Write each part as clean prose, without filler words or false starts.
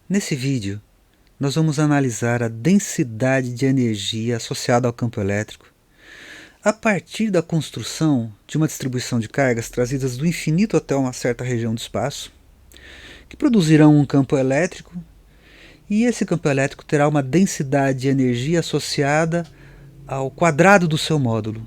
Nesse vídeo, nós vamos analisar a densidade de energia associada ao campo elétrico a partir da construção de uma distribuição de cargas trazidas do infinito até uma certa região do espaço, que produzirão um campo elétrico, e esse campo elétrico terá uma densidade de energia associada ao quadrado do seu módulo.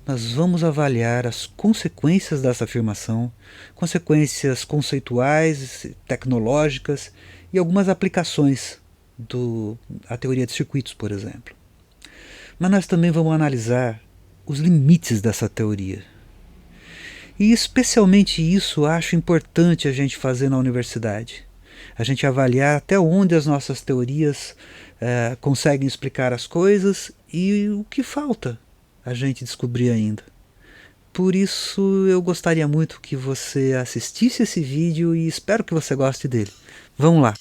Nós vamos avaliar as consequências dessa afirmação, consequências conceituais, tecnológicas e algumas aplicações da teoria de circuitos, por exemplo. Mas nós também vamos analisar os limites dessa teoria. E especialmente isso acho importante a gente fazer na universidade. A gente avaliar até onde as nossas teorias conseguem explicar as coisas e o que falta a gente descobrir ainda. Por isso eu gostaria muito que você assistisse esse vídeo e espero que você goste dele. Vamos lá!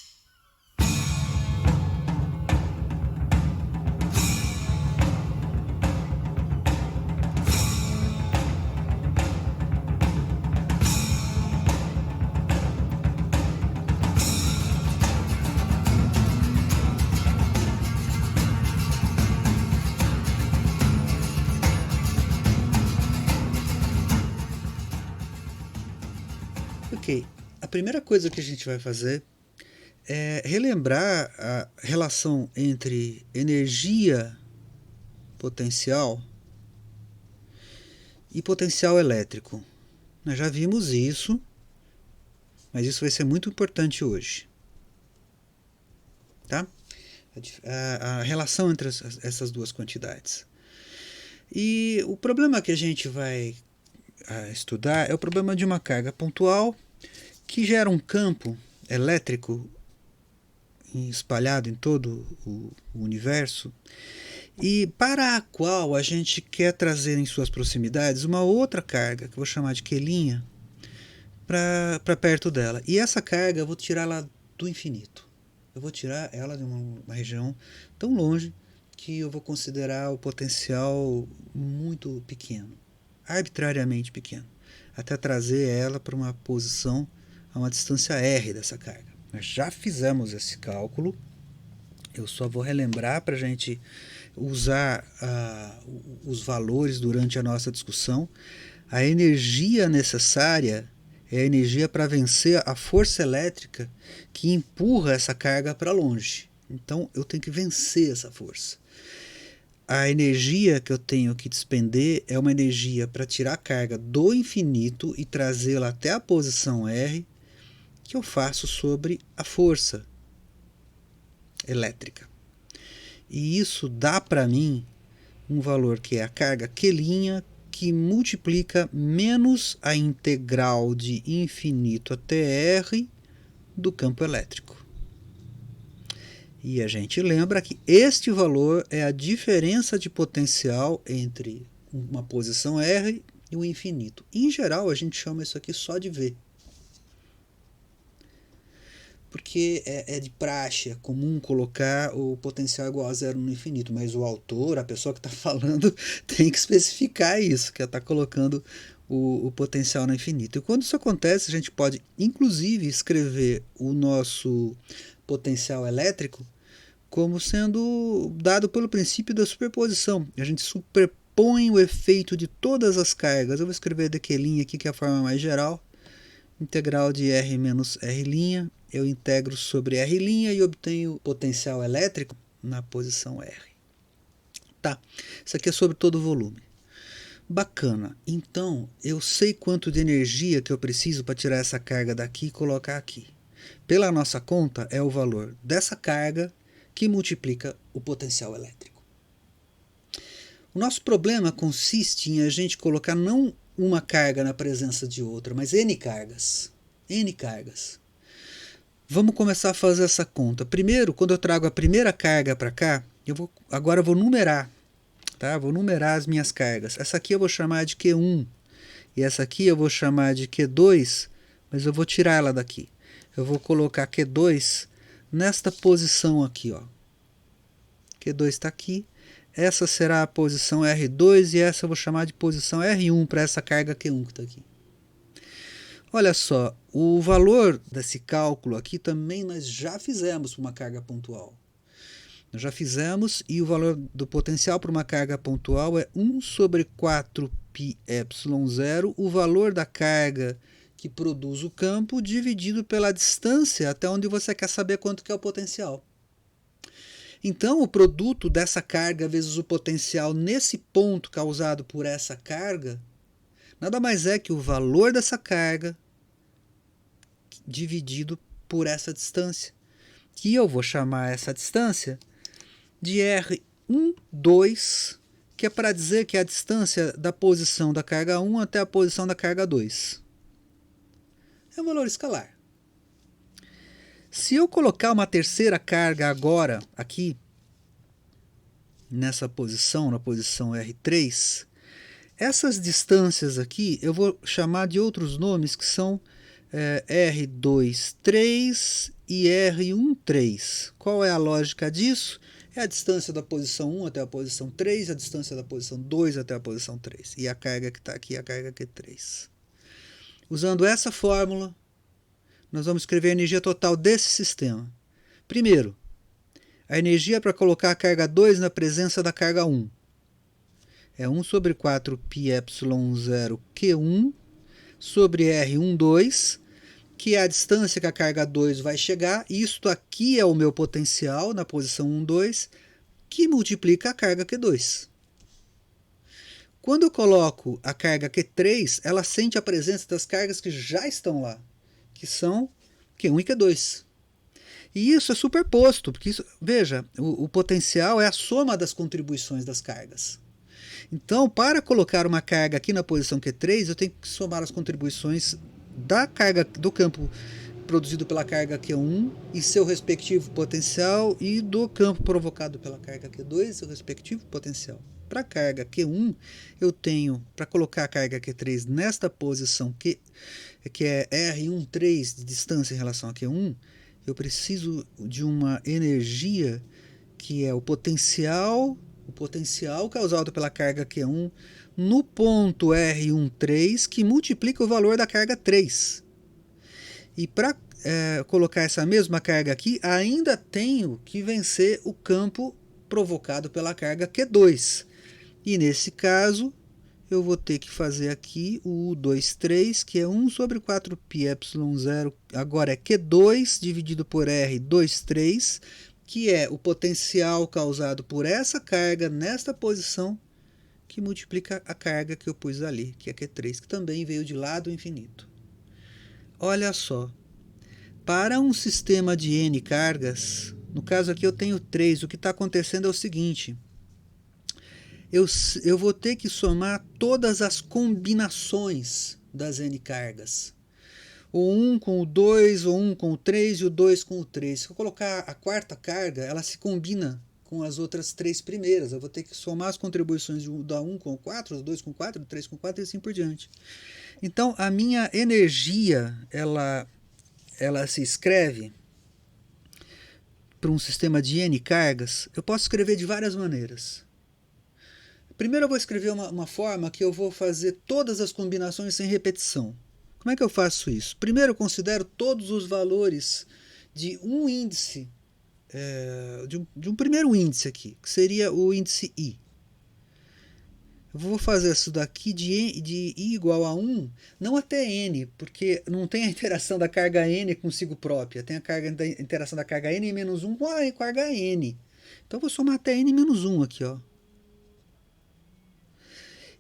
Ok, a primeira coisa que a gente vai fazer é relembrar a relação entre energia potencial e potencial elétrico. Nós já vimos isso, mas isso vai ser muito importante hoje. Tá? A relação entre essas duas quantidades. E o problema que a gente vai estudar é o problema de uma carga pontual que gera um campo elétrico espalhado em todo o universo e para a qual a gente quer trazer em suas proximidades uma outra carga, que eu vou chamar de quelinha, para perto dela. E essa carga eu vou tirar ela do infinito. Eu vou tirar ela de uma região tão longe que eu vou considerar o potencial muito pequeno, arbitrariamente pequeno, até trazer ela para uma posição a uma distância r dessa carga. Nós já fizemos esse cálculo, eu só vou relembrar para a gente usar os valores durante a nossa discussão. A energia necessária é a energia para vencer a força elétrica que empurra essa carga para longe. Então eu tenho que vencer essa força. A energia que eu tenho que despender é uma energia para tirar a carga do infinito e trazê-la até a posição R, que eu faço sobre a força elétrica. E isso dá para mim um valor que é a carga quelinha, que multiplica menos a integral de infinito até R do campo elétrico. E a gente lembra que este valor é a diferença de potencial entre uma posição R e o infinito. Em geral, a gente chama isso aqui só de V. Porque é de praxe, é comum colocar o potencial igual a zero no infinito, mas o autor, a pessoa que está falando, tem que especificar isso, que está colocando o potencial no infinito. E quando isso acontece, a gente pode, inclusive, escrever o nosso potencial elétrico como sendo dado pelo princípio da superposição. A gente superpõe o efeito de todas as cargas. Eu vou escrever daquelinha aqui, que é a forma mais geral. Integral de R menos R', eu integro sobre R' e obtenho potencial elétrico na posição R. Tá, isso aqui é sobre todo o volume. Bacana, então eu sei quanto de energia que eu preciso para tirar essa carga daqui e colocar aqui. Pela nossa conta é o valor dessa carga que multiplica o potencial elétrico. O nosso problema consiste em a gente colocar não uma carga na presença de outra, mas N cargas. N cargas. Vamos começar a fazer essa conta. Primeiro, quando eu trago a primeira carga para cá, agora eu vou numerar. Tá? Vou numerar as minhas cargas. Essa aqui eu vou chamar de Q1. E essa aqui eu vou chamar de Q2, mas eu vou tirar ela daqui. Eu vou colocar Q2 nesta posição aqui. Ó. Q2 está aqui. Essa será a posição R2 e essa eu vou chamar de posição R1 para essa carga Q1 que está aqui. Olha só, o valor desse cálculo aqui também nós já fizemos para uma carga pontual. Nós já fizemos e o valor do potencial para uma carga pontual é 1 sobre 4πε0, o valor da carga que produz o campo dividido pela distância até onde você quer saber quanto que é o potencial. Então, o produto dessa carga vezes o potencial nesse ponto causado por essa carga nada mais é que o valor dessa carga dividido por essa distância, que eu vou chamar essa distância de R12, que é para dizer que é a distância da posição da carga 1 até a posição da carga 2. É um valor escalar. Se eu colocar uma terceira carga agora, aqui, nessa posição, na posição R3, essas distâncias aqui eu vou chamar de outros nomes que são R23 e R13. Qual é a lógica disso? É a distância da posição 1 até a posição 3, a distância da posição 2 até a posição 3. E a carga que está aqui é a carga Q3. Usando essa fórmula, nós vamos escrever a energia total desse sistema. Primeiro, a energia para colocar a carga 2 na presença da carga 1 é 1 sobre 4πε0Q1 sobre R12, que é a distância que a carga 2 vai chegar. Isto aqui é o meu potencial na posição 1, 2, que multiplica a carga Q2. Quando eu coloco a carga Q3, ela sente a presença das cargas que já estão lá, que são Q1 e Q2. E isso é superposto, porque isso, veja, o potencial é a soma das contribuições das cargas. Então, para colocar uma carga aqui na posição Q3, eu tenho que somar as contribuições da carga do campo produzido pela carga Q1 e seu respectivo potencial, e do campo provocado pela carga Q2 e seu respectivo potencial. Para a carga Q1, eu tenho, para colocar a carga Q3 nesta posição que é R13 de distância em relação a Q1, eu preciso de uma energia que é o potencial causado pela carga Q1 no ponto R13, que multiplica o valor da carga 3. E para colocar essa mesma carga aqui, ainda tenho que vencer o campo provocado pela carga Q2. E nesse caso, eu vou ter que fazer aqui o U23, que é 1 sobre 4πε0, agora é Q2 dividido por R23, que é o potencial causado por essa carga nesta posição, que multiplica a carga que eu pus ali, que é Q3, que também veio de lado infinito. Olha só, para um sistema de N cargas, no caso aqui eu tenho 3, o que está acontecendo é o seguinte: eu vou ter que somar todas as combinações das N cargas. O 1 com o 2, o 1 com o 3 e o 2 com o 3. Se eu colocar a quarta carga, ela se combina com as outras 3 primeiras. Eu vou ter que somar as contribuições da 1 com o 4, do 2 com o 4, do 3 com o 4 e assim por diante. Então, a minha energia, ela se escreve para um sistema de N cargas. Eu posso escrever de várias maneiras. Primeiro eu vou escrever uma forma que eu vou fazer todas as combinações sem repetição. Como é que eu faço isso? Primeiro eu considero todos os valores de um índice, de um primeiro índice aqui, que seria o índice I. Eu vou fazer isso daqui de I igual a 1, não até N, porque não tem a interação da carga N consigo própria, tem a interação da carga N menos 1 com a carga N. Então eu vou somar até N menos 1 aqui, ó.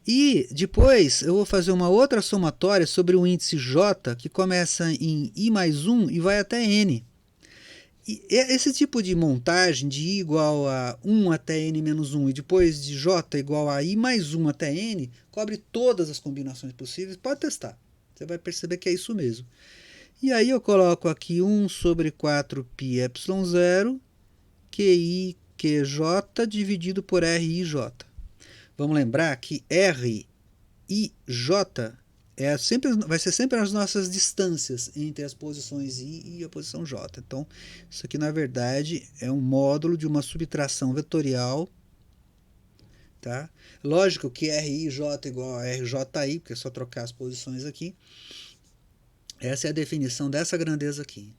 E depois eu vou fazer uma outra somatória sobre o índice J, que começa em I mais 1 e vai até N. E esse tipo de montagem de I igual a 1 até N menos 1 e depois de J igual a I mais 1 até N, cobre todas as combinações possíveis. Pode testar, você vai perceber que é isso mesmo. E aí eu coloco aqui 1 sobre 4πε0 QI QJ dividido por RIJ. Vamos lembrar que R e J vai ser sempre as nossas distâncias entre as posições I e a posição J. Então, isso aqui, na verdade, é um módulo de uma subtração vetorial. Tá? Lógico que RIJ igual a RJI, porque é só trocar as posições aqui. Essa é a definição dessa grandeza aqui.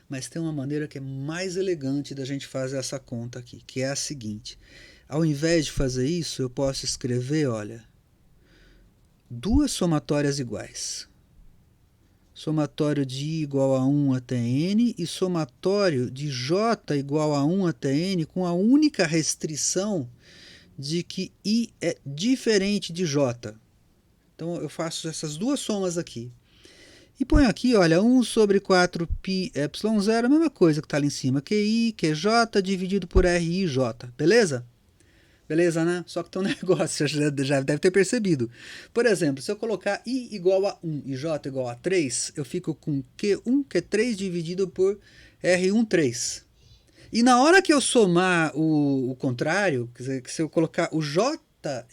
Mas tem uma maneira que é mais elegante da gente fazer essa conta aqui, que é a seguinte. Ao invés de fazer isso, eu posso escrever, olha, duas somatórias iguais. Somatório de I igual a 1 até N e somatório de J igual a 1 até N, com a única restrição de que I é diferente de J. Então eu faço essas duas somas aqui. E ponho aqui, olha, 1 sobre 4π ε0, a mesma coisa que está ali em cima. QI, QJ dividido por RIJ. Beleza? Beleza, né? Só que tem um negócio, já deve ter percebido. Por exemplo, se eu colocar I igual a 1 e J igual a 3, eu fico com Q1, Q3 dividido por R1, 3. E na hora que eu somar o contrário, quer dizer, que se eu colocar o J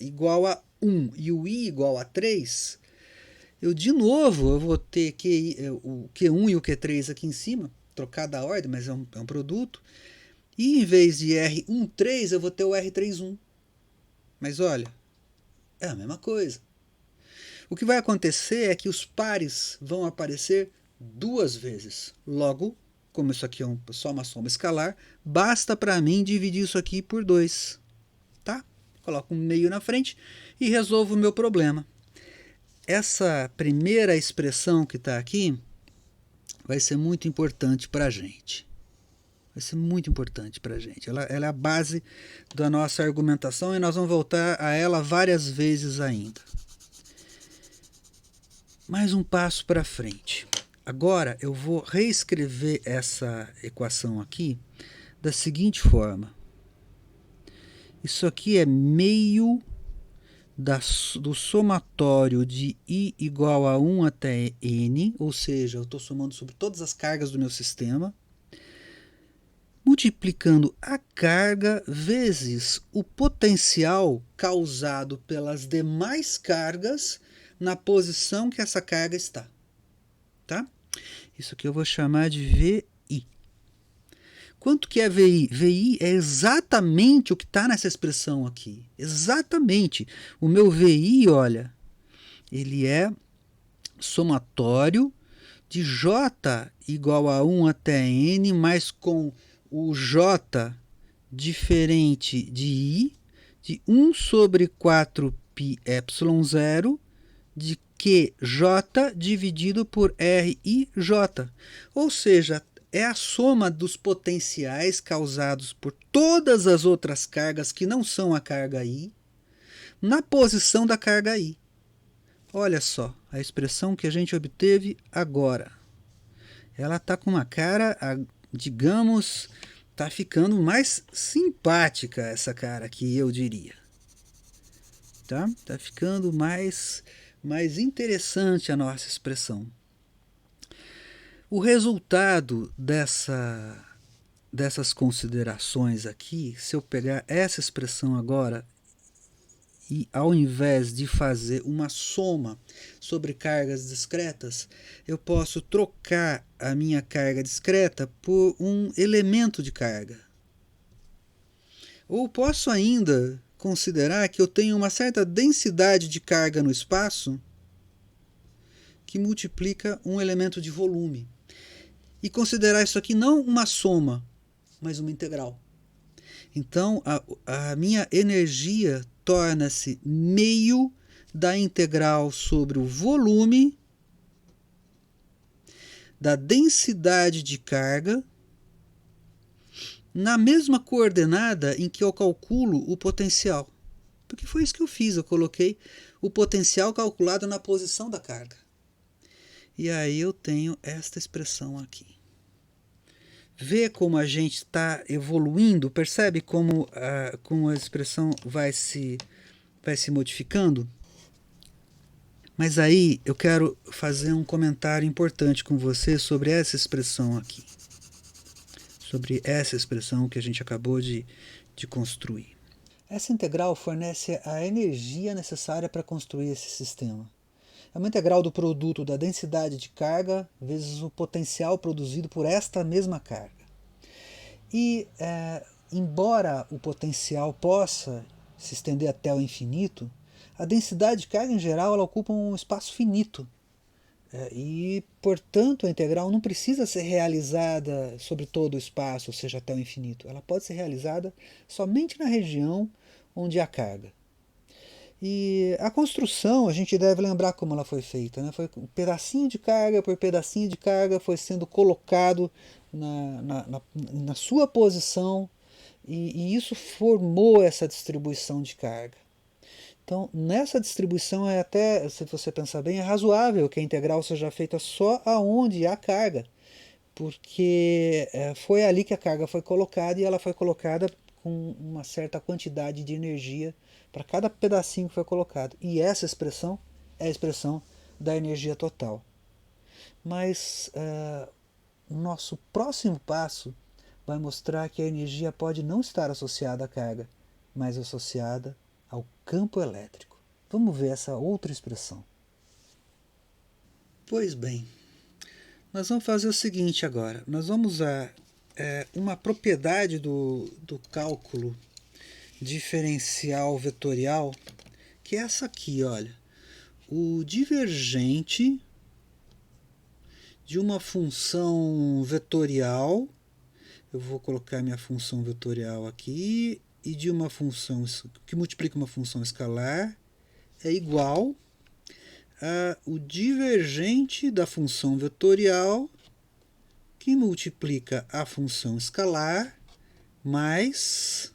igual a 1 e o I igual a 3, eu vou ter o Q1 e o Q3 aqui em cima, trocada a ordem, mas é um produto. E em vez de R13, eu vou ter o R31. Mas olha, é a mesma coisa. O que vai acontecer é que os pares vão aparecer duas vezes. Logo, como isso aqui é só uma soma escalar, basta para mim dividir isso aqui por 2. Tá? Coloco um meio na frente e resolvo o meu problema. Essa primeira expressão que está aqui vai ser muito importante para a gente. Vai ser muito importante para a gente. Ela é a base da nossa argumentação e nós vamos voltar a ela várias vezes ainda. Mais um passo para frente. Agora eu vou reescrever essa equação aqui da seguinte forma. Isso aqui é meio do somatório de I igual a 1 até N, ou seja, eu estou somando sobre todas as cargas do meu sistema, multiplicando a carga vezes o potencial causado pelas demais cargas na posição que essa carga está. Tá? Isso aqui eu vou chamar de VI. Quanto que é VI? VI é exatamente o que está nessa expressão aqui. Exatamente. O meu VI, olha, ele é somatório de J igual a 1 até N, mas com o J diferente de I, de 1 sobre 4π ε0, de QJ dividido por RIJ. Ou seja, é a soma dos potenciais causados por todas as outras cargas que não são a carga I, na posição da carga I. Olha só, a expressão que a gente obteve agora. Ela está com uma cara, digamos, está ficando mais simpática essa cara aqui, eu diria. Tá? Tá ficando mais interessante a nossa expressão. O resultado dessas considerações aqui, se eu pegar essa expressão agora e ao invés de fazer uma soma sobre cargas discretas, eu posso trocar a minha carga discreta por um elemento de carga. Ou posso ainda considerar que eu tenho uma certa densidade de carga no espaço que multiplica um elemento de volume. E considerar isso aqui não uma soma, mas uma integral. Então, a minha energia torna-se meio da integral sobre o volume da densidade de carga na mesma coordenada em que eu calculo o potencial. Porque foi isso que eu fiz, eu coloquei o potencial calculado na posição da carga. E aí eu tenho esta expressão aqui. Vê como a gente está evoluindo, percebe como a expressão vai se modificando? Mas aí eu quero fazer um comentário importante com você sobre essa expressão aqui. Sobre essa expressão que a gente acabou de construir. Essa integral fornece a energia necessária para construir esse sistema. É uma integral do produto da densidade de carga vezes o potencial produzido por esta mesma carga. E, embora o potencial possa se estender até o infinito, a densidade de carga em geral ela ocupa um espaço finito. E, portanto, a integral não precisa ser realizada sobre todo o espaço, ou seja, até o infinito. Ela pode ser realizada somente na região onde há carga. E a construção, a gente deve lembrar como ela foi feita, né? Foi pedacinho de carga por pedacinho de carga, foi sendo colocado na sua posição, e isso formou essa distribuição de carga. Então, nessa distribuição é até, se você pensar bem, é razoável que a integral seja feita só aonde há carga, porque foi ali que a carga foi colocada, e ela foi colocada com uma certa quantidade de energia para cada pedacinho que foi colocado. E essa expressão é a expressão da energia total. Mas o nosso próximo passo vai mostrar que a energia pode não estar associada à carga, mas associada ao campo elétrico. Vamos ver essa outra expressão. Pois bem, nós vamos fazer o seguinte agora. Nós vamos usar uma propriedade do cálculo diferencial vetorial, que é essa aqui, olha. O divergente de uma função vetorial, eu vou colocar minha função vetorial aqui, e de uma função que multiplica uma função escalar, é igual o divergente da função vetorial que multiplica a função escalar mais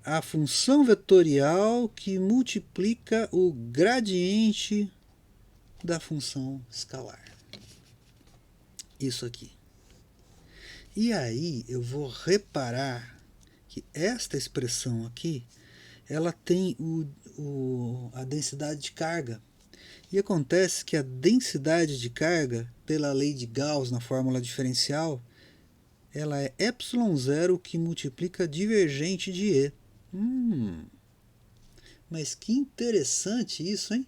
a função vetorial que multiplica o gradiente da função escalar. Isso aqui. E aí eu vou reparar que esta expressão aqui, ela tem a densidade de carga. E acontece que a densidade de carga, pela lei de Gauss na fórmula diferencial, ela é ε0 que multiplica divergente de E. Mas que interessante isso, hein?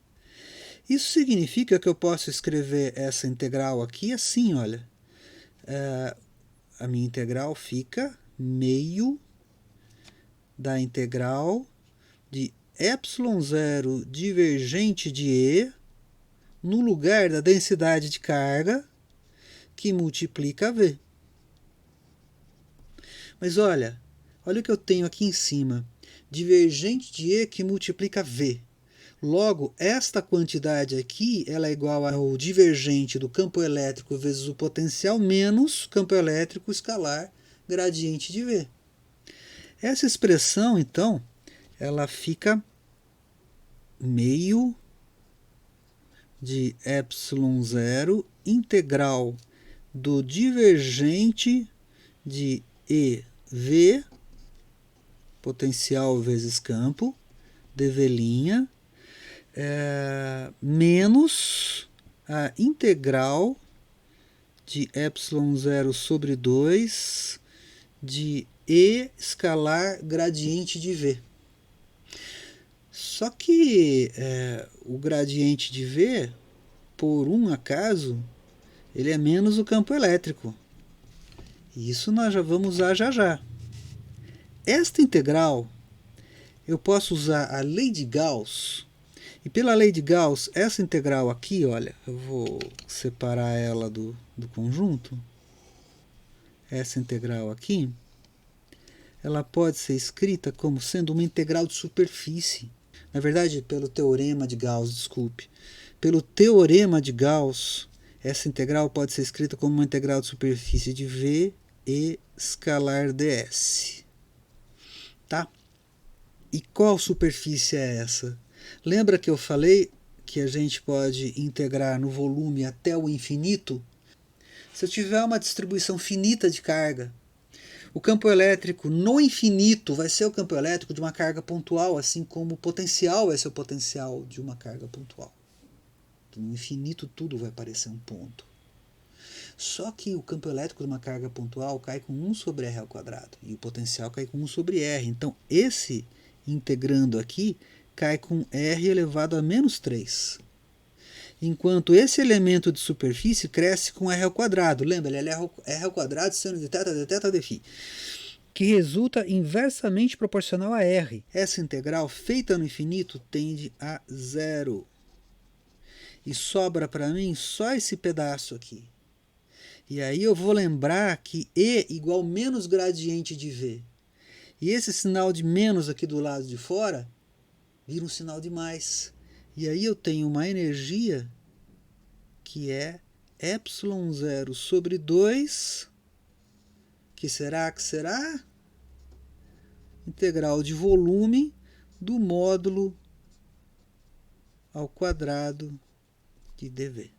Isso significa que eu posso escrever essa integral aqui assim, olha. A minha integral fica meio da integral de ε0 divergente de E no lugar da densidade de carga que multiplica V. Mas olha o que eu tenho aqui em cima. Divergente de E que multiplica V. Logo, esta quantidade aqui ela é igual ao divergente do campo elétrico vezes o potencial menos campo elétrico escalar gradiente de V. Essa expressão, então, ela fica meio de ε0 integral do divergente de EV, potencial vezes campo, dV', menos a integral de ε0 sobre 2 de E escalar gradiente de V. Só que o gradiente de V, por um acaso, ele é menos o campo elétrico. E isso nós já vamos usar já já. Esta integral, eu posso usar a lei de Gauss. E pela lei de Gauss, essa integral aqui, olha, eu vou separar ela do conjunto. Essa integral aqui, ela pode ser escrita como sendo uma integral de superfície. Na verdade, pelo teorema de Gauss, desculpe. Pelo teorema de Gauss, essa integral pode ser escrita como uma integral de superfície de V e escalar ds. Tá? E qual superfície é essa? Lembra que eu falei que a gente pode integrar no volume até o infinito? Se eu tiver uma distribuição finita de carga, o campo elétrico no infinito vai ser o campo elétrico de uma carga pontual, assim como o potencial vai ser o potencial de uma carga pontual. Então, no infinito tudo vai parecer um ponto. Só que o campo elétrico de uma carga pontual cai com 1 sobre R ao quadrado e o potencial cai com 1 sobre R. Então esse integrando aqui cai com R elevado a menos 3. Enquanto esse elemento de superfície cresce com R ao quadrado. Lembra, ele é R ao quadrado seno de θ de φ, que resulta inversamente proporcional a R. Essa integral feita no infinito tende a zero. e sobra para mim só esse pedaço aqui. E aí eu vou lembrar que E igual menos gradiente de V. E esse sinal de menos aqui do lado de fora vira um sinal de mais. E aí eu tenho uma energia que é ε0 sobre 2, que será? Integral de volume do módulo ao quadrado de dV,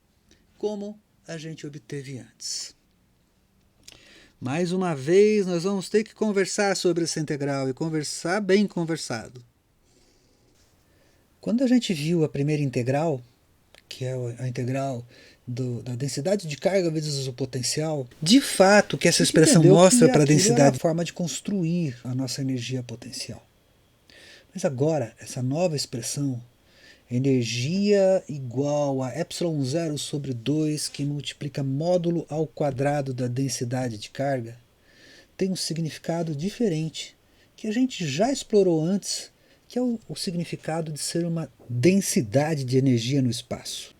como a gente obteve antes. Mais uma vez, nós vamos ter que conversar sobre essa integral, e conversar bem conversado. Quando a gente viu a primeira integral, que é a integral da densidade de carga vezes o potencial, de fato que essa expressão mostra para a densidade a forma de construir a nossa energia potencial. Mas agora, essa nova expressão, energia igual a ε0 sobre 2, que multiplica módulo ao quadrado da densidade de carga, tem um significado diferente, que a gente já explorou antes, que é o significado de ser uma densidade de energia no espaço.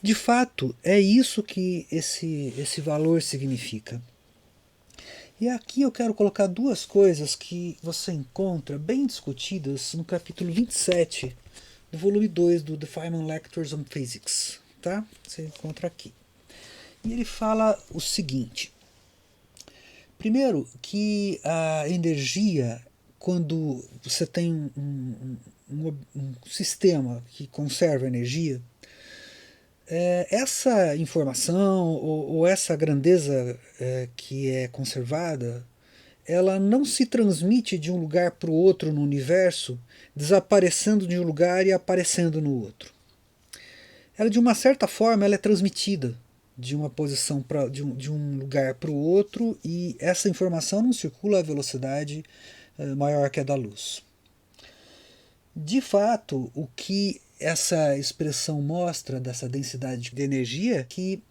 De fato, é isso que esse valor significa. E aqui eu quero colocar duas coisas que você encontra bem discutidas no capítulo 27 do volume 2 do The Feynman Lectures on Physics. Tá? Você encontra aqui. E ele fala o seguinte. Primeiro, que a energia, quando você tem um sistema que conserva energia, essa informação ou essa grandeza que é conservada, ela não se transmite de um lugar para o outro no universo, desaparecendo de um lugar e aparecendo no outro. Ela, de uma certa forma, ela é transmitida de uma posição de um lugar para o outro, e essa informação não circula a velocidade maior que a da luz. De fato, o que essa expressão mostra dessa densidade de energia, que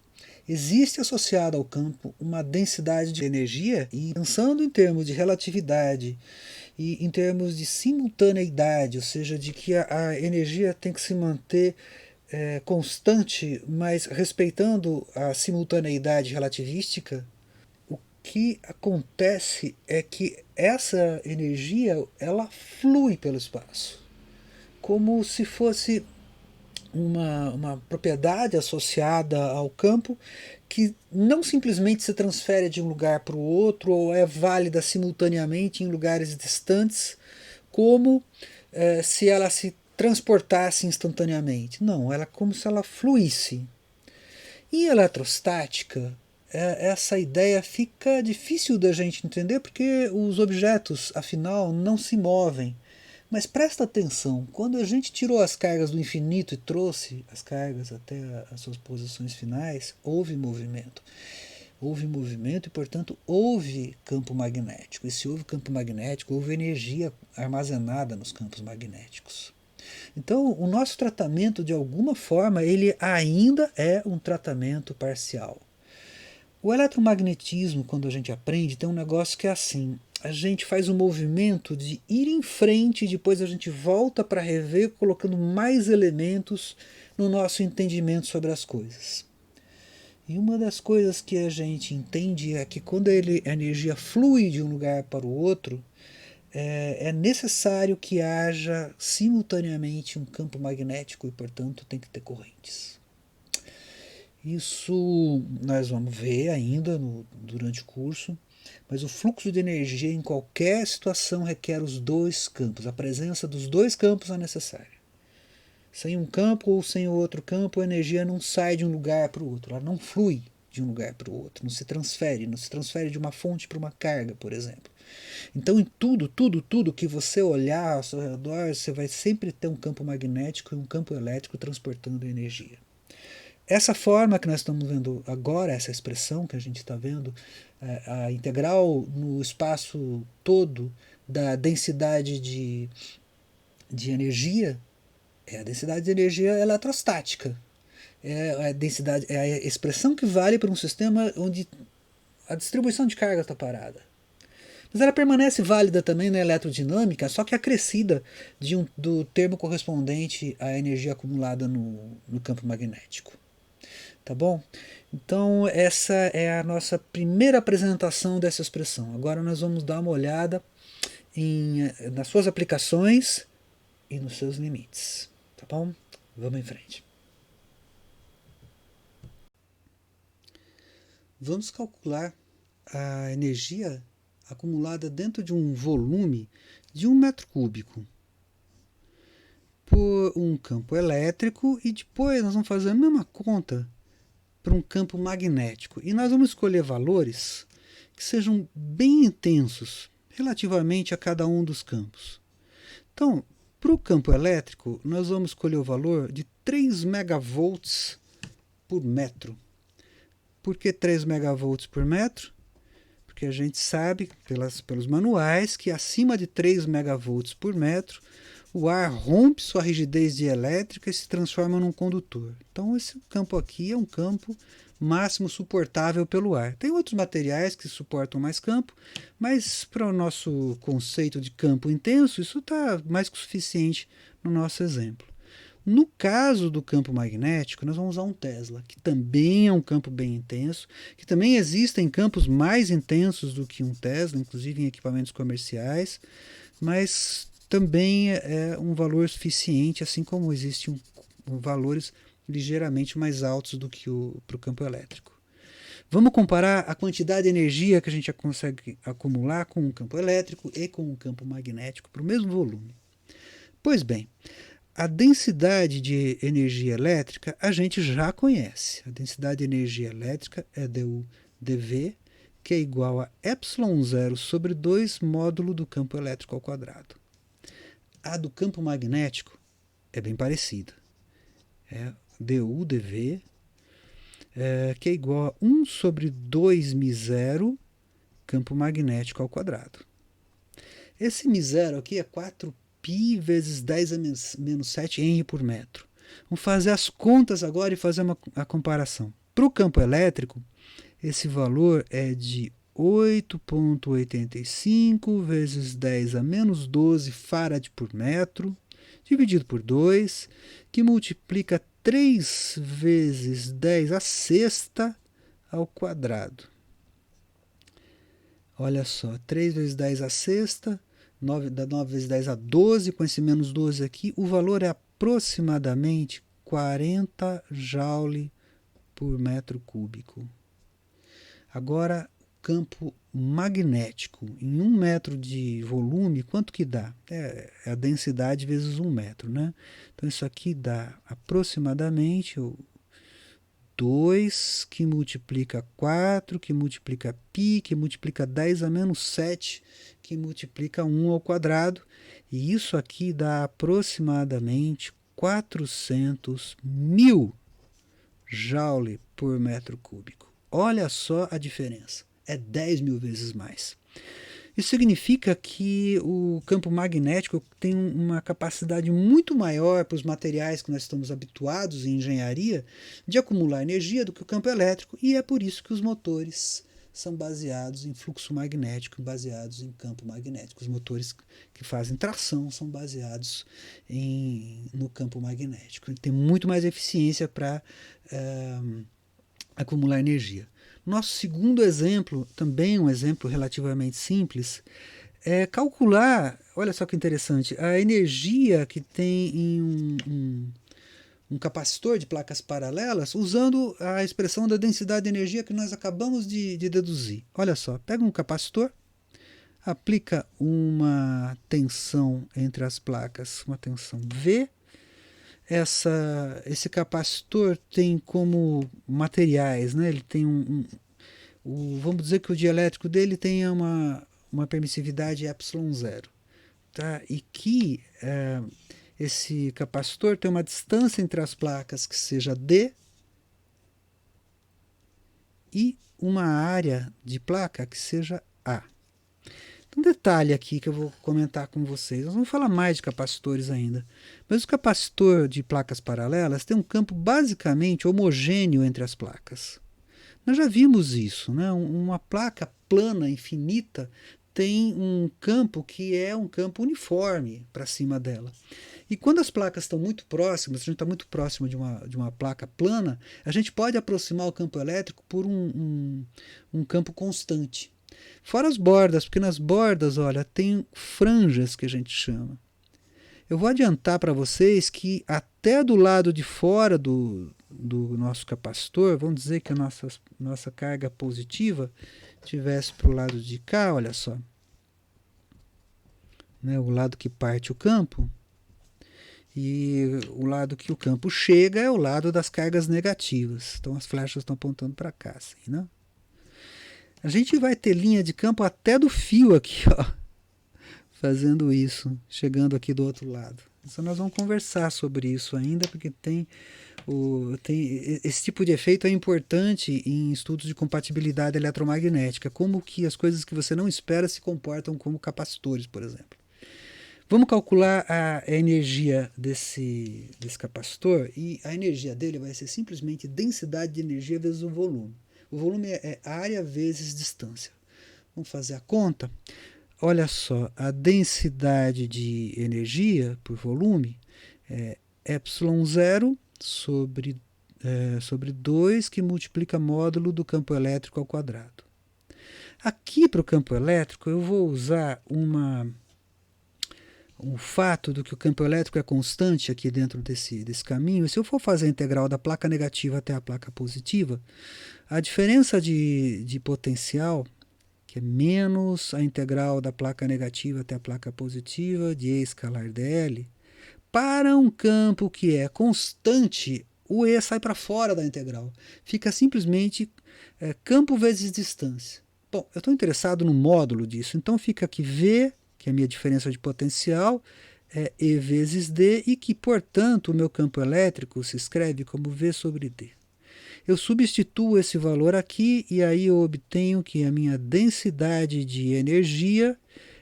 existe associada ao campo uma densidade de energia, e pensando em termos de relatividade e em termos de simultaneidade, ou seja, de que a energia tem que se manter constante, mas respeitando a simultaneidade relativística, o que acontece é que essa energia ela flui pelo espaço, como se fosse uma propriedade associada ao campo que não simplesmente se transfere de um lugar para o outro ou é válida simultaneamente em lugares distantes, como se ela se transportasse instantaneamente. Não, ela é como se ela fluísse. Em eletrostática, essa ideia fica difícil da gente entender porque os objetos, afinal, não se movem. Mas presta atenção, quando a gente tirou as cargas do infinito e trouxe as cargas até as suas posições finais, houve movimento. Houve movimento e, portanto, houve campo magnético. E se houve campo magnético, houve energia armazenada nos campos magnéticos. Então, o nosso tratamento, de alguma forma, ele ainda é um tratamento parcial. O eletromagnetismo, quando a gente aprende, tem um negócio que é assim. A gente faz um movimento de ir em frente e depois a gente volta para rever, colocando mais elementos no nosso entendimento sobre as coisas. E uma das coisas que a gente entende é que quando a energia flui de um lugar para o outro, é necessário que haja simultaneamente um campo magnético e, portanto, tem que ter correntes. Isso nós vamos ver ainda durante o curso, mas o fluxo de energia em qualquer situação requer os dois campos. A presença dos dois campos é necessária. Sem um campo ou sem o outro campo, a energia não sai de um lugar para o outro, ela não flui de um lugar para o outro, não se transfere de uma fonte para uma carga, por exemplo. Então, em tudo que você olhar ao seu redor, você vai sempre ter um campo magnético e um campo elétrico transportando energia. Essa forma que nós estamos vendo agora, essa expressão que a gente está vendo, a integral no espaço todo da densidade de energia, é a densidade de energia eletrostática. É a expressão que vale para um sistema onde a distribuição de carga está parada. Mas ela permanece válida também na eletrodinâmica, só que acrescida do termo correspondente à energia acumulada no campo magnético. Tá bom? Então essa é a nossa primeira apresentação dessa expressão. Agora nós vamos dar uma olhada nas suas aplicações e nos seus limites. Tá bom? Vamos em frente. Vamos calcular a energia acumulada dentro de um volume de 1 metro cúbico por um campo elétrico, e depois nós vamos fazer a mesma conta para um campo magnético. E nós vamos escolher valores que sejam bem intensos relativamente a cada um dos campos. Então, para o campo elétrico, nós vamos escolher o valor de 3 megavolts por metro. Por que 3 megavolts por metro? Porque a gente sabe, pelos manuais, que acima de 3 megavolts por metro, o ar rompe sua rigidez dielétrica e se transforma num condutor. Então esse campo aqui é um campo máximo suportável pelo ar. Tem outros materiais que suportam mais campo, mas para o nosso conceito de campo intenso, isso está mais que suficiente no nosso exemplo. No caso do campo magnético, nós vamos usar um Tesla, que também é um campo bem intenso, que também existem campos mais intensos do que um Tesla, inclusive em equipamentos comerciais, mas também é um valor suficiente, assim como existem valores ligeiramente mais altos do que para o campo elétrico. Vamos comparar a quantidade de energia que a gente consegue acumular com um campo elétrico e com um campo magnético para o mesmo volume. Pois bem, a densidade de energia elétrica a gente já conhece. A densidade de energia elétrica é dU dV, que é igual a ε0 sobre 2 módulo do campo elétrico ao quadrado. A do campo magnético é bem parecida. É dU dV, que é igual a 1 sobre 2 μ0 campo magnético ao quadrado. Esse μ0 aqui é 4π vezes 10 a menos 7 Henry por metro. Vamos fazer as contas agora e fazer a comparação. Para o campo elétrico, esse valor é de 8,85 vezes 10 a menos 12 farad por metro, dividido por 2, que multiplica 3 vezes 10 a sexta ao quadrado. Olha só, 3 vezes 10 a sexta, 9 vezes 10 a 12, com esse menos 12 aqui, o valor é aproximadamente 40 joule por metro cúbico. Agora, campo magnético, em 1 metro de volume, quanto que dá? É a densidade vezes 1 metro, né? Então isso aqui dá aproximadamente 2, que multiplica 4, que multiplica π, que multiplica 10 a menos 7, que multiplica 1 ao quadrado, e isso aqui dá aproximadamente 400.000 joule por metro cúbico. Olha só a diferença. É 10.000 vezes mais. Isso significa que o campo magnético tem uma capacidade muito maior para os materiais que nós estamos habituados em engenharia de acumular energia do que o campo elétrico, e é por isso que os motores são baseados em fluxo magnético, baseados em campo magnético. Os motores que fazem tração são baseados no campo magnético. Ele tem muito mais eficiência para acumular energia. Nosso segundo exemplo, também um exemplo relativamente simples, é calcular, olha só que interessante, a energia que tem em um capacitor de placas paralelas usando a expressão da densidade de energia que nós acabamos de deduzir. Olha só, pega um capacitor, aplica uma tensão entre as placas, uma tensão V. Esse capacitor tem como materiais, né? Ele tem vamos dizer que o dielétrico dele tenha uma permissividade ε0, tá? E que esse capacitor tem uma distância entre as placas que seja d e uma área de placa que seja A. Um detalhe aqui que eu vou comentar com vocês. Nós vamos falar mais de capacitores ainda. Mas o capacitor de placas paralelas tem um campo basicamente homogêneo entre as placas. Nós já vimos isso, né? Uma placa plana, infinita, tem um campo que é um campo uniforme para cima dela. E quando as placas estão muito próximas, a gente está muito próximo de uma placa plana, a gente pode aproximar o campo elétrico por um campo constante. Fora as bordas, porque nas bordas, olha, tem franjas que a gente chama. Eu vou adiantar para vocês que até do lado de fora do nosso capacitor, vamos dizer que a nossa carga positiva estivesse para o lado de cá, olha só. Né, o lado que parte o campo. E o lado que o campo chega é o lado das cargas negativas. Então as flechas estão apontando para cá, assim, né? A gente vai ter linha de campo até do fio aqui, ó, fazendo isso, chegando aqui do outro lado. Então nós vamos conversar sobre isso ainda, porque tem esse tipo de efeito é importante em estudos de compatibilidade eletromagnética, como que as coisas que você não espera se comportam como capacitores, por exemplo. Vamos calcular a energia desse capacitor, e a energia dele vai ser simplesmente densidade de energia vezes o volume. O volume é área vezes distância. Vamos fazer a conta? Olha só, a densidade de energia por volume é ε0 sobre 2, que multiplica módulo do campo elétrico ao quadrado. Aqui para o campo elétrico eu vou usar o fato do que o campo elétrico é constante aqui dentro desse caminho. Se eu for fazer a integral da placa negativa até a placa positiva, a diferença de potencial, que é menos a integral da placa negativa até a placa positiva de E escalar dl, para um campo que é constante, o E sai para fora da integral. Fica simplesmente campo vezes distância. Bom, eu estou interessado no módulo disso, então fica aqui V, que é a minha diferença de potencial, é E vezes D, e que, portanto, o meu campo elétrico se escreve como V sobre D. Eu substituo esse valor aqui e aí eu obtenho que a minha densidade de energia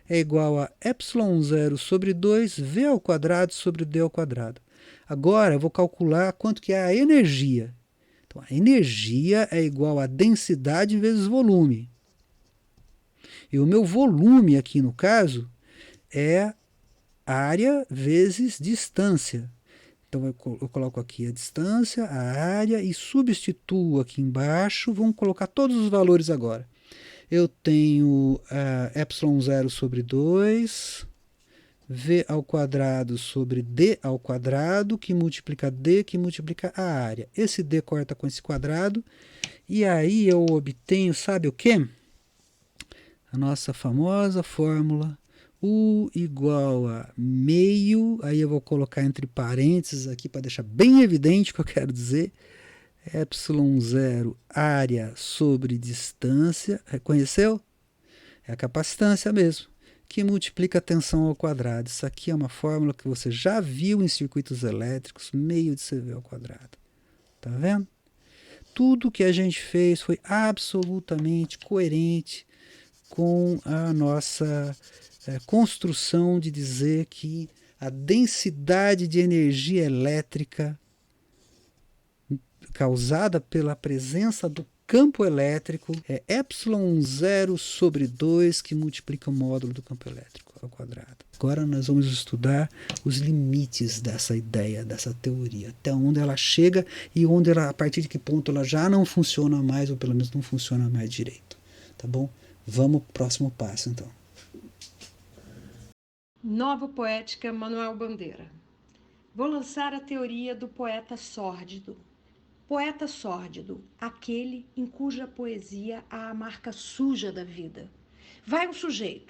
é igual a ε0 sobre 2 V ao quadrado sobre D ao quadrado. Agora eu vou calcular quanto que é a energia. Então, a energia é igual a densidade vezes volume. E o meu volume aqui no caso é área vezes distância. Então eu coloco aqui a distância, a área e substituo aqui embaixo. Vamos colocar todos os valores agora. Eu tenho ε0 sobre 2, V ao quadrado sobre D ao quadrado, que multiplica D, que multiplica a área. Esse D corta com esse quadrado. E aí eu obtenho, sabe o quê? A nossa famosa fórmula U igual a meio, aí eu vou colocar entre parênteses aqui para deixar bem evidente o que eu quero dizer, ε0 área sobre distância, reconheceu? É a capacitância mesmo, que multiplica a tensão ao quadrado. Isso aqui é uma fórmula que você já viu em circuitos elétricos, meio de CV ao quadrado. Tá vendo? Tudo que a gente fez foi absolutamente coerente com a nossa construção de dizer que a densidade de energia elétrica causada pela presença do campo elétrico é ε0 sobre 2, que multiplica o módulo do campo elétrico ao quadrado. Agora nós vamos estudar os limites dessa ideia, dessa teoria, até onde ela chega e onde ela, a partir de que ponto ela já não funciona mais, ou pelo menos não funciona mais direito. Tá bom? Vamos pro próximo passo, então. Nova Poética, Manuel Bandeira. Vou lançar a teoria do poeta sórdido. Poeta sórdido, aquele em cuja poesia há a marca suja da vida.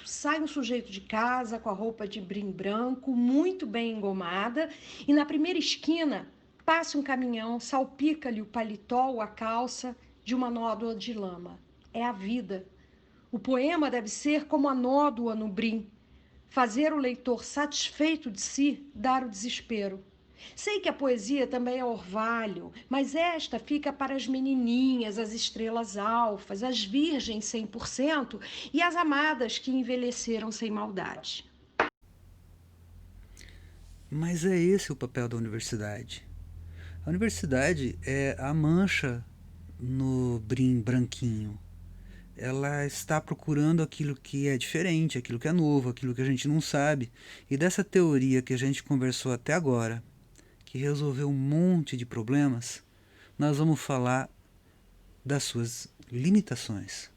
Sai um sujeito de casa com a roupa de brim branco, muito bem engomada, e na primeira esquina passa um caminhão, salpica-lhe o paletó ou a calça de uma nódoa de lama. É a vida. O poema deve ser como a nódoa no brim, fazer o leitor satisfeito de si dar o desespero. Sei que a poesia também é orvalho, mas esta fica para as menininhas, as estrelas alfas, as virgens 100% e as amadas que envelheceram sem maldade. Mas é esse o papel da universidade. A universidade é a mancha no brim branquinho. ela está procurando aquilo que é diferente, aquilo que é novo, aquilo que a gente não sabe. E dessa teoria que a gente conversou até agora, que resolveu um monte de problemas, nós vamos falar das suas limitações.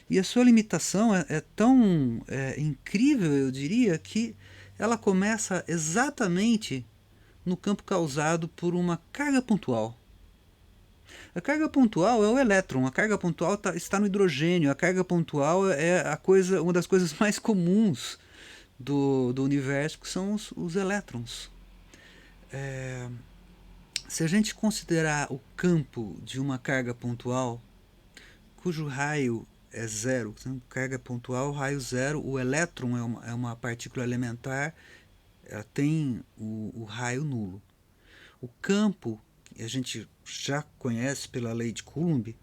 E a sua limitação é tão incrível, eu diria, que ela começa exatamente no campo causado por uma carga pontual. A carga pontual é o elétron, a carga pontual está no hidrogênio, a carga pontual é uma das coisas mais comuns do universo, que são os elétrons. Se a gente considerar o campo de uma carga pontual, cujo raio é zero, carga pontual, raio zero, o elétron é uma partícula elementar, ela tem o raio nulo. O campo, que a gente já conhece pela lei de Coulomb,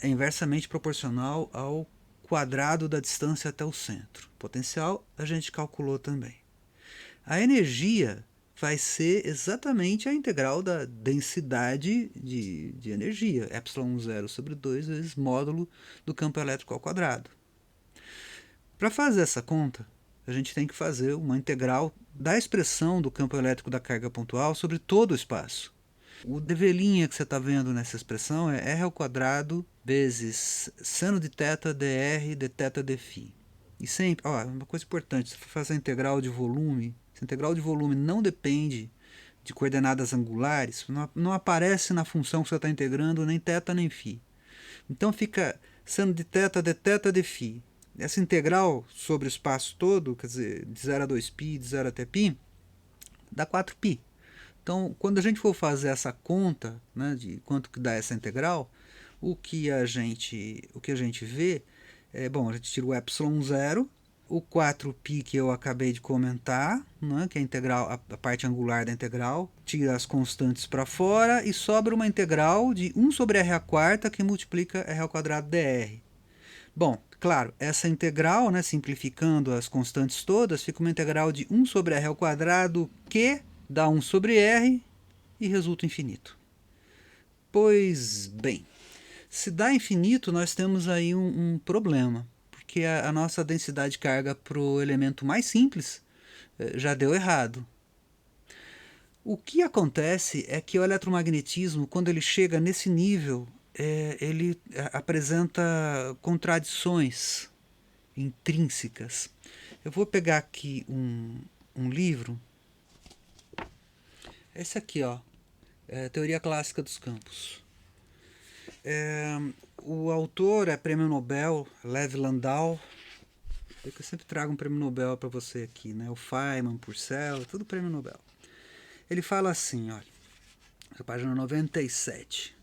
é inversamente proporcional ao quadrado da distância até o centro. O potencial a gente calculou também. A energia vai ser exatamente a integral da densidade de energia, ε0 sobre 2 vezes módulo do campo elétrico ao quadrado. Para fazer essa conta, a gente tem que fazer uma integral da expressão do campo elétrico da carga pontual sobre todo o espaço. O develinha que você está vendo nessa expressão é r ao quadrado vezes seno de θ dr de θ dφ. E sempre, uma coisa importante, se for fazer a integral de volume, se a integral de volume não depende de coordenadas angulares, não aparece na função que você está integrando nem θ nem φ. Então fica seno de θ de θ dφ. Essa integral sobre o espaço todo, quer dizer, de 0 a 2π, de 0 até π, dá 4π. Então, quando a gente for fazer essa conta, né, de quanto que dá essa integral, o que a gente vê é, bom, a gente tira o ε0, o 4π que eu acabei de comentar, né, que é a integral, a parte angular da integral, tira as constantes para fora e sobra uma integral de 1 sobre r a quarta que multiplica r ao quadrado dr. Bom, claro, essa integral, né, simplificando as constantes todas, fica uma integral de 1 sobre r ao quadrado que dá 1 sobre r e resulta infinito. Pois bem, se dá infinito, nós temos aí um problema, porque a nossa densidade de carga para o elemento mais simples já deu errado. O que acontece é que o eletromagnetismo, quando ele chega nesse nível, ele apresenta contradições intrínsecas. Eu vou pegar aqui um livro. Esse aqui, ó, é Teoria Clássica dos Campos. O autor é prêmio Nobel, Lev Landau. Eu sempre trago um prêmio Nobel para você aqui, né? O Feynman, Purcell, tudo prêmio Nobel. Ele fala assim, olha, na página 97.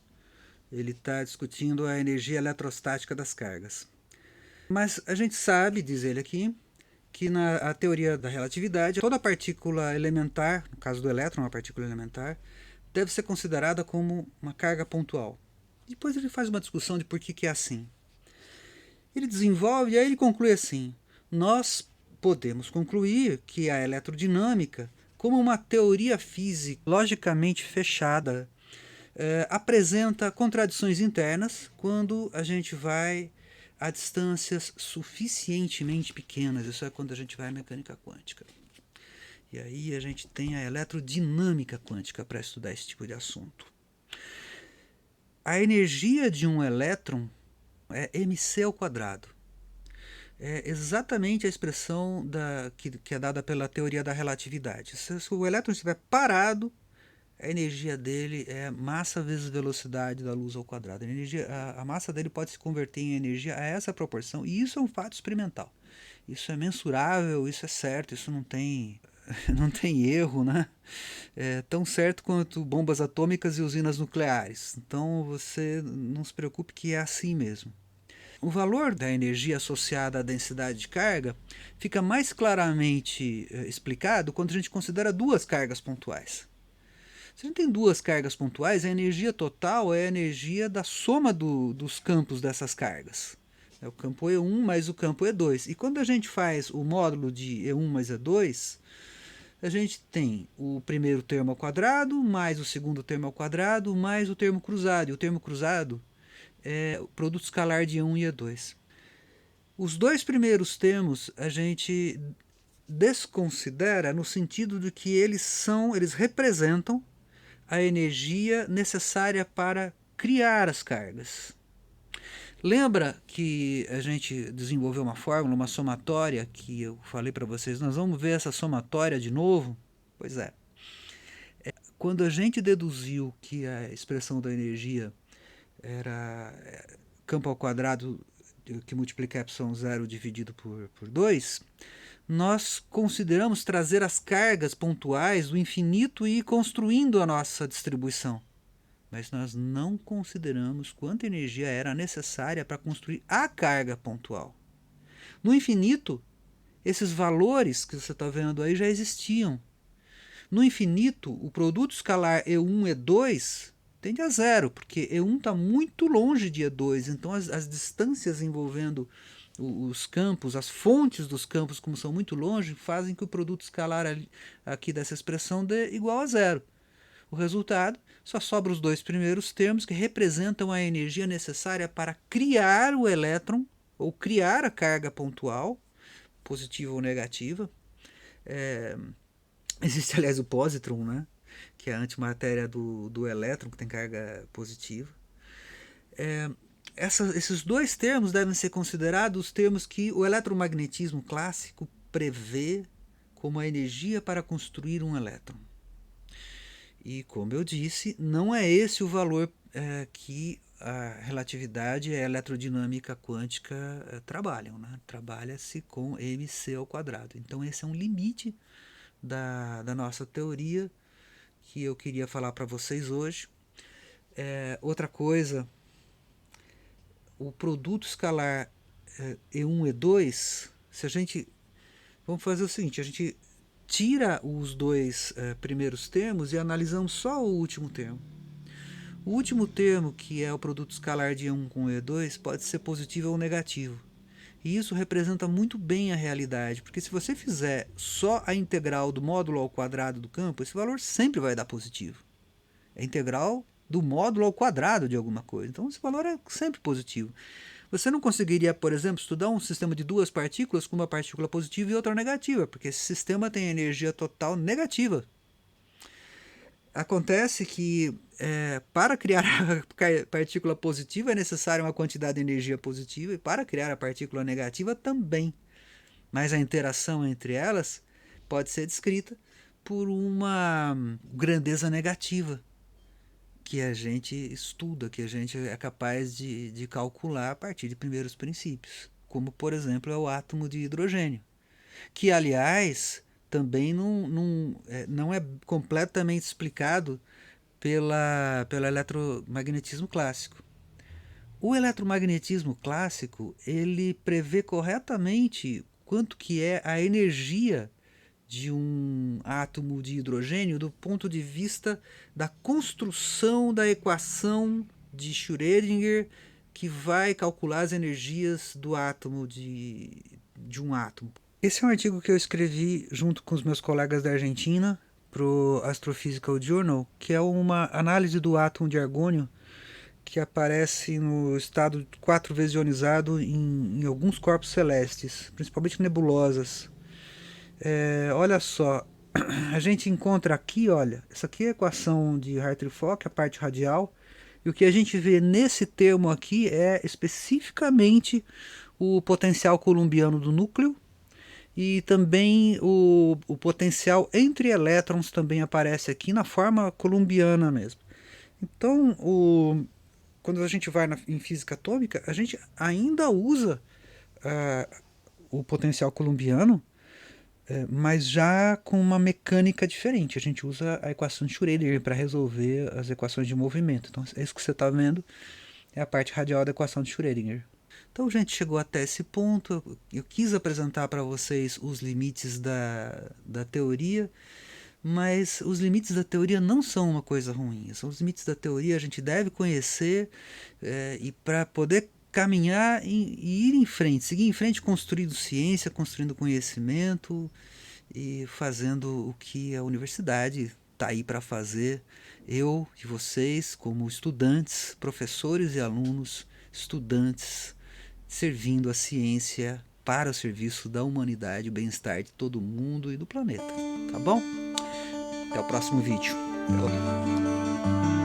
Ele está discutindo a energia eletrostática das cargas. Mas a gente sabe, diz ele aqui, que na teoria da relatividade, toda partícula elementar, no caso do elétron, uma partícula elementar, deve ser considerada como uma carga pontual. Depois ele faz uma discussão de por que é assim. Ele desenvolve e aí ele conclui assim: nós podemos concluir que a eletrodinâmica, como uma teoria física logicamente fechada, apresenta contradições internas quando a gente vai a distâncias suficientemente pequenas. Isso é quando a gente vai à mecânica quântica. E aí a gente tem a eletrodinâmica quântica para estudar esse tipo de assunto. A energia de um elétron é mc ao quadrado. É exatamente a expressão que é dada pela teoria da relatividade. Se o elétron estiver parado, a energia dele é massa vezes velocidade da luz ao quadrado. A massa dele pode se converter em energia a essa proporção, e isso é um fato experimental. Isso é mensurável, isso é certo, isso não tem erro, né? É tão certo quanto bombas atômicas e usinas nucleares. Então você não se preocupe que é assim mesmo. O valor da energia associada à densidade de carga fica mais claramente explicado quando a gente considera duas cargas pontuais. Se a gente tem duas cargas pontuais, a energia total é a energia da soma dos campos dessas cargas. É o campo E1 mais o campo E2. E quando a gente faz o módulo de E1 mais E2, a gente tem o primeiro termo ao quadrado, mais o segundo termo ao quadrado, mais o termo cruzado. E o termo cruzado é o produto escalar de E1 e E2. Os dois primeiros termos a gente desconsidera no sentido de que eles representam a energia necessária para criar as cargas. Lembra que a gente desenvolveu uma fórmula, uma somatória, que eu falei para vocês, nós vamos ver essa somatória de novo? Pois é. Quando a gente deduziu que a expressão da energia era campo ao quadrado que multiplica ε0 dividido por 2, nós consideramos trazer as cargas pontuais do infinito e ir construindo a nossa distribuição. Mas nós não consideramos quanta energia era necessária para construir a carga pontual. No infinito, esses valores que você está vendo aí já existiam. No infinito, o produto escalar E1 e E2 tende a zero, porque E1 está muito longe de E2, então as distâncias envolvendo os campos, as fontes dos campos, como são muito longe, fazem que o produto escalar aqui dessa expressão dê igual a zero. O resultado, só sobra os dois primeiros termos que representam a energia necessária para criar o elétron, ou criar a carga pontual, positiva ou negativa. Existe, aliás, o positron, né? Que é a antimatéria do elétron, que tem carga positiva. Esses dois termos devem ser considerados os termos que o eletromagnetismo clássico prevê como a energia para construir um elétron. E, como eu disse, não é esse o valor que a relatividade e a eletrodinâmica quântica trabalham. Né? Trabalha-se com mc ao quadrado. Então, esse é um limite da nossa teoria que eu queria falar para vocês hoje. Outra coisa, o produto escalar E1 e E2, se a gente... Vamos fazer o seguinte, a gente tira os dois primeiros termos e analisamos só o último termo. O último termo, que é o produto escalar de E1 com E2, pode ser positivo ou negativo. E isso representa muito bem a realidade, porque se você fizer só a integral do módulo ao quadrado do campo, esse valor sempre vai dar positivo. É a integral do módulo ao quadrado de alguma coisa. Então esse valor é sempre positivo. Você não conseguiria, por exemplo, estudar um sistema de duas partículas com uma partícula positiva e outra negativa, porque esse sistema tem energia total negativa. Acontece que para criar a partícula positiva é necessária uma quantidade de energia positiva e para criar a partícula negativa também. Mas a interação entre elas pode ser descrita por uma grandeza negativa que a gente estuda, que a gente é capaz de calcular a partir de primeiros princípios, como, por exemplo, é o átomo de hidrogênio, que, aliás, também não é completamente explicado pelo eletromagnetismo clássico. O eletromagnetismo clássico, ele prevê corretamente quanto que é a energia de um átomo de hidrogênio do ponto de vista da construção da equação de Schrödinger, que vai calcular as energias do átomo de um átomo. Esse é um artigo que eu escrevi junto com os meus colegas da Argentina para o Astrophysical Journal, que é uma análise do átomo de argônio que aparece no estado 4 vezes ionizado em alguns corpos celestes, principalmente nebulosas. Olha só, a gente encontra aqui, olha, essa aqui é a equação de Hartree-Fock, a parte radial, e o que a gente vê nesse termo aqui é especificamente o potencial coulombiano do núcleo, e também o potencial entre elétrons também aparece aqui na forma coulombiana mesmo. Então, quando a gente vai em física atômica, a gente ainda usa o potencial coulombiano, mas já com uma mecânica diferente. A gente usa a equação de Schrödinger para resolver as equações de movimento. Então, isso que você está vendo é a parte radial da equação de Schrödinger. Então, a gente chegou até esse ponto. Eu quis apresentar para vocês os limites da teoria, mas os limites da teoria não são uma coisa ruim. São os limites da teoria, a gente deve conhecer e para poder caminhar e ir em frente, seguir em frente construindo ciência, construindo conhecimento e fazendo o que a universidade está aí para fazer. Eu e vocês, como estudantes, professores e alunos, estudantes servindo a ciência para o serviço da humanidade, o bem-estar de todo mundo e do planeta, tá bom? Até o próximo vídeo. Até logo.